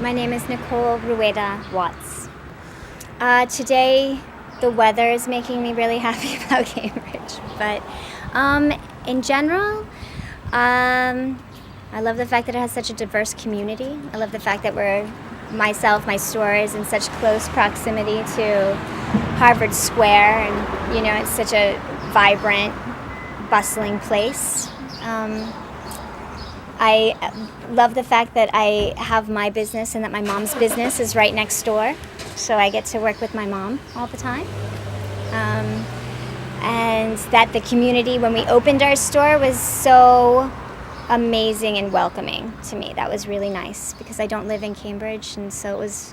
My name is Nicole Rueda Watts. Today, the weather is making me really happy about Cambridge, but in general, I love the fact that it has such a diverse community. I love the fact that my store is in such close proximity to Harvard Square, and it's such a vibrant, bustling place. I love the fact that I have my business and that my mom's business is right next door, so I get to work with my mom all the time. And that the community, when we opened our store, was so amazing and welcoming to me. That was really nice because I don't live in Cambridge, and so it was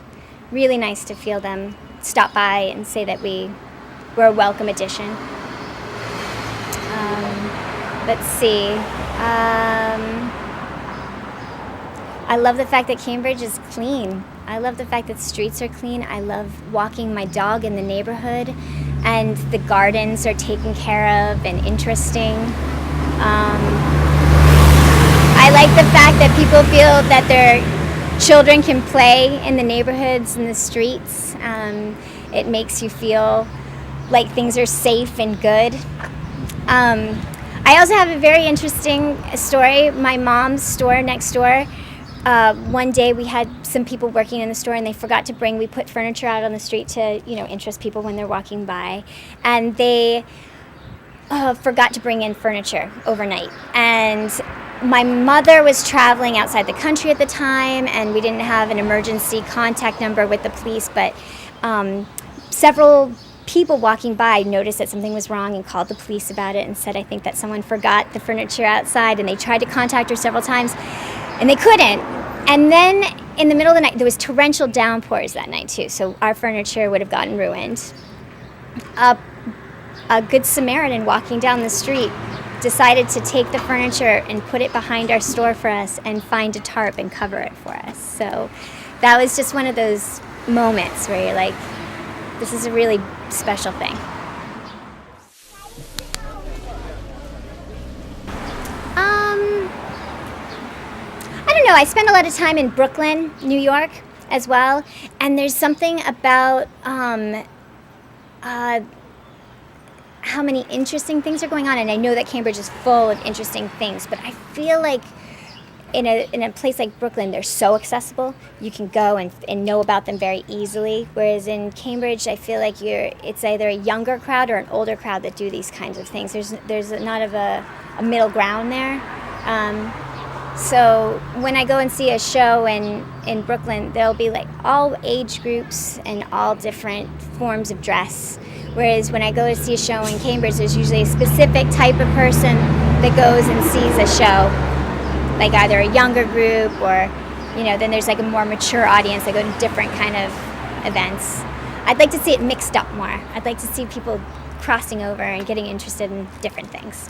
really nice to feel them stop by and say that we were a welcome addition. Let's see. I love the fact that Cambridge is clean. I love the fact that streets are clean. I love walking my dog in the neighborhood, and the gardens are taken care of and interesting. I like the fact that people feel that their children can play in the neighborhoods and the streets. It makes you feel like things are safe and good. I also have a very interesting story. My mom's store next door, one day we had some people working in the store and they forgot to we put furniture out on the street to, interest people when they're walking by. And they forgot to bring in furniture overnight. And my mother was traveling outside the country at the time, and we didn't have an emergency contact number with the police, but several people walking by noticed that something was wrong and called the police about it and said, I think that someone forgot the furniture outside, and they tried to contact her several times and they couldn't. And then in the middle of the night, there was torrential downpours that night too, so our furniture would have gotten ruined. A good Samaritan walking down the street decided to take the furniture and put it behind our store for us and find a tarp and cover it for us. So that was just one of those moments where you're like, this is a really special thing. I don't know. I spend a lot of time in Brooklyn, New York, as well, and there's something about how many interesting things are going on, and I know that Cambridge is full of interesting things, but I feel like in a place like Brooklyn, they're so accessible. You can go and know about them very easily, whereas in Cambridge, I feel like it's either a younger crowd or an older crowd that do these kinds of things. There's not of a middle ground there. So when I go and see a show in Brooklyn, there'll be like all age groups and all different forms of dress. Whereas when I go to see a show in Cambridge, there's usually a specific type of person that goes and sees a show, like either a younger group or, then there's like a more mature audience that go to different kind of events. I'd like to see it mixed up more. I'd like to see people crossing over and getting interested in different things.